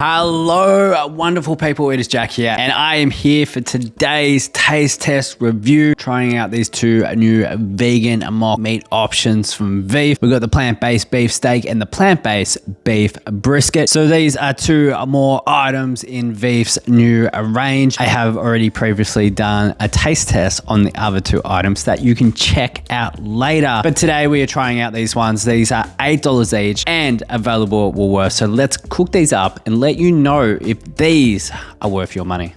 Hello, wonderful people. It is Jack here, and I am here for today's taste test review, trying out these two new vegan mock meat options from vEEF. We've got the plant-based beef steak and the plant-based beef brisket. So these are two more items in vEEF's new range. I have already previously done a taste test on the other two items that you can check out later. But today we are trying out these ones. These are $8 each and available at Woolworths. So let's cook these up and let you know if these are worth your money.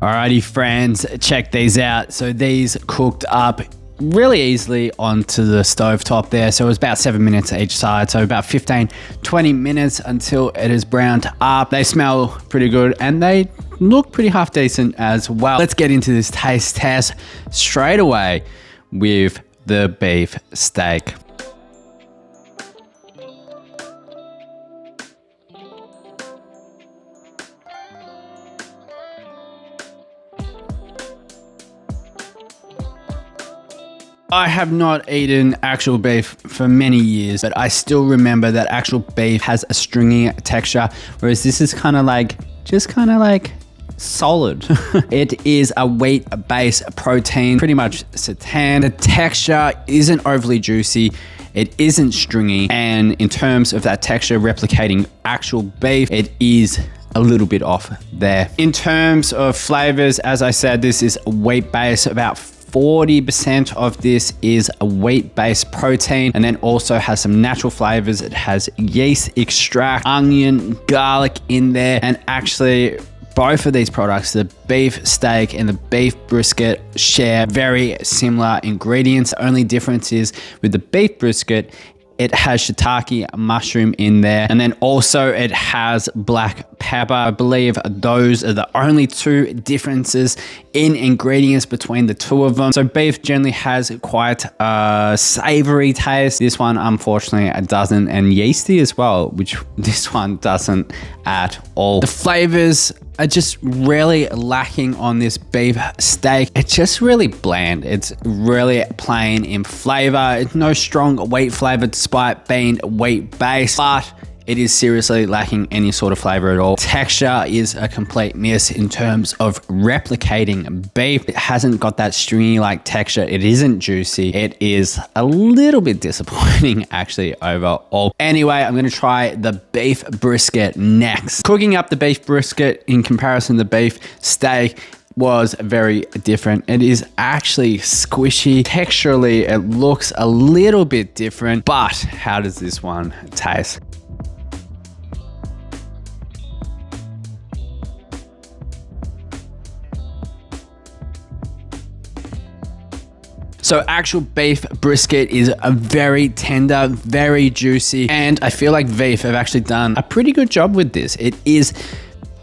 Alrighty friends, check these out. So these cooked up really easily onto the stovetop there. So it was about 7 minutes each side. So about 15-20 minutes until it is browned up. They smell pretty good and they look pretty half decent as well. Let's get into this taste test straight away with the beef steak. I have not eaten actual beef for many years, but I still remember that actual beef has a stringy texture, whereas this is just kind of like solid. It is a wheat-based protein, pretty much seitan. The texture isn't overly juicy. It isn't stringy. And in terms of that texture replicating actual beef, it is a little bit off there. In terms of flavors, as I said, this is wheat-based. About 40% of this is a wheat-based protein, and then also has some natural flavors. It has yeast extract, onion, garlic in there, and actually both of these products, the beef steak and the beef brisket, share very similar ingredients. The only difference is with the beef brisket, it has shiitake mushroom in there, and then also it has black pepper. I believe those are the only two differences in ingredients between the two of them. So beef generally has quite a savory taste. This one unfortunately doesn't, and yeasty as well, which this one doesn't at all. The flavors are just really lacking on this beef steak. It's just really bland. It's really plain in flavor. It's no strong wheat flavor despite being wheat based, but it is seriously lacking any sort of flavor at all. Texture is a complete miss in terms of replicating beef. It hasn't got that stringy like texture. It isn't juicy. It is a little bit disappointing actually overall. Anyway, I'm gonna try the beef brisket next. Cooking up the beef brisket in comparison to the beef steak was very different. It is actually squishy. Texturally, it looks a little bit different, but how does this one taste? So actual beef brisket is a very tender, very juicy, and I feel like vEEF have actually done a pretty good job with this. It is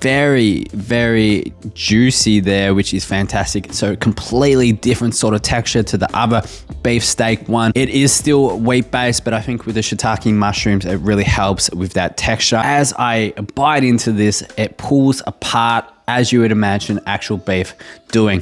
very, very juicy there, which is fantastic. So completely different sort of texture to the other beef steak one. It is still wheat-based, but I think with the shiitake mushrooms, it really helps with that texture. As I bite into this, it pulls apart as you would imagine actual beef doing.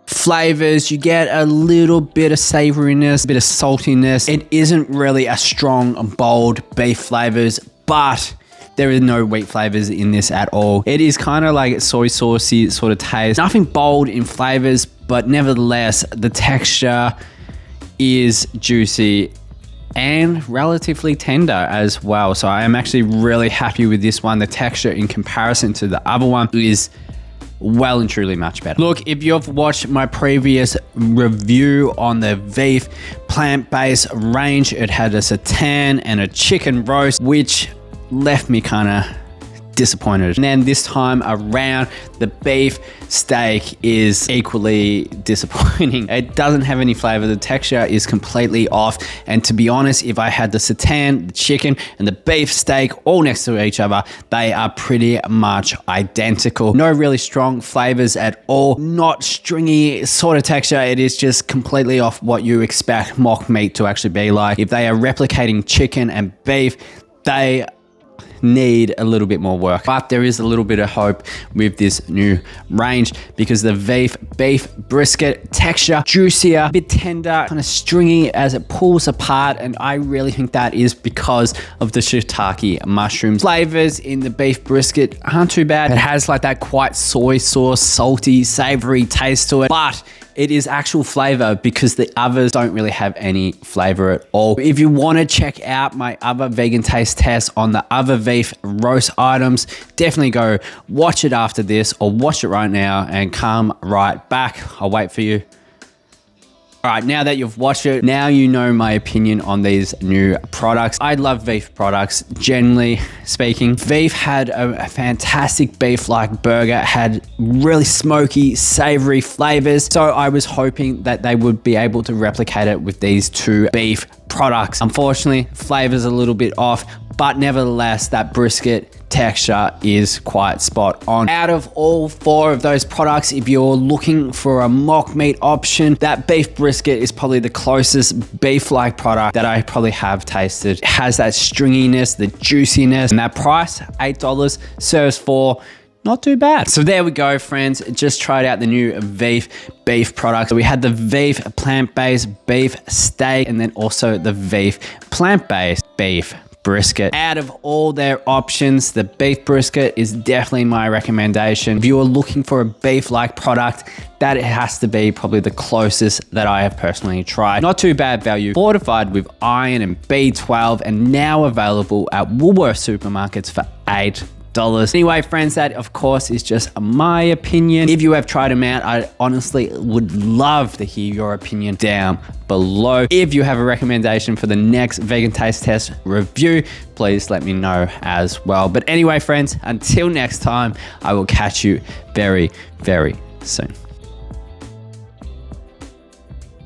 Flavors, you get a little bit of savoriness, a bit of saltiness. It isn't really a strong, bold beef flavors, but there is no wheat flavors in this at all. It is kind of like soy saucy sort of taste. Nothing bold in flavors, but nevertheless, the texture is juicy and relatively tender as well. So I am actually really happy with this one. The texture in comparison to the other one is well and truly much better. Look, if you've watched my previous review on the vEEF plant-based range, it had a seitan and a chicken roast, which left me kind of disappointed. And then this time around, the beef steak is equally disappointing. It doesn't have any flavor. The texture is completely off. And to be honest, if I had the seitan, the chicken, and the beef steak all next to each other, they are pretty much identical. No really strong flavors at all. Not stringy sort of texture. It is just completely off what you expect mock meat to actually be like. If they are replicating chicken and beef, they need a little bit more work, but there is a little bit of hope with this new range because the vEEF beef brisket texture, juicier, a bit tender, kind of stringy as it pulls apart, and I really think that is because of the shiitake mushrooms. Flavors in the beef brisket aren't too bad. It has like that quite soy sauce, salty, savory taste to it, but it is actual flavor because the others don't really have any flavor at all. If you want to check out my other vegan taste tests on the other vEEF roast items, definitely go watch it after this or watch it right now and come right back. I'll wait for you. All right, now that you've watched it, now you know my opinion on these new products. I love vEEF products, generally speaking. vEEF had a fantastic beef-like burger, had really smoky, savory flavors. So I was hoping that they would be able to replicate it with these two beef products. Unfortunately, flavor's a little bit off, but nevertheless, that brisket texture is quite spot on. Out of all four of those products, if you're looking for a mock meat option, that beef brisket is probably the closest beef-like product that I probably have tasted. It has that stringiness, the juiciness, and that price, $8, serves for not too bad. So there we go, friends. Just tried out the new vEEF beef products. So we had the vEEF plant-based beef steak and then also the vEEF plant-based beef brisket. Out of all their options, the beef brisket is definitely my recommendation. If you are looking for a beef-like product, that it has to be probably the closest that I have personally tried. Not too bad value. Fortified with iron and B12 and now available at Woolworths supermarkets for $8. Anyway, friends, that of course is just my opinion. If you have tried them out, I honestly would love to hear your opinion down below. If you have a recommendation for the next vegan taste test review, please let me know as well. But anyway, friends, until next time, I will catch you very, very soon.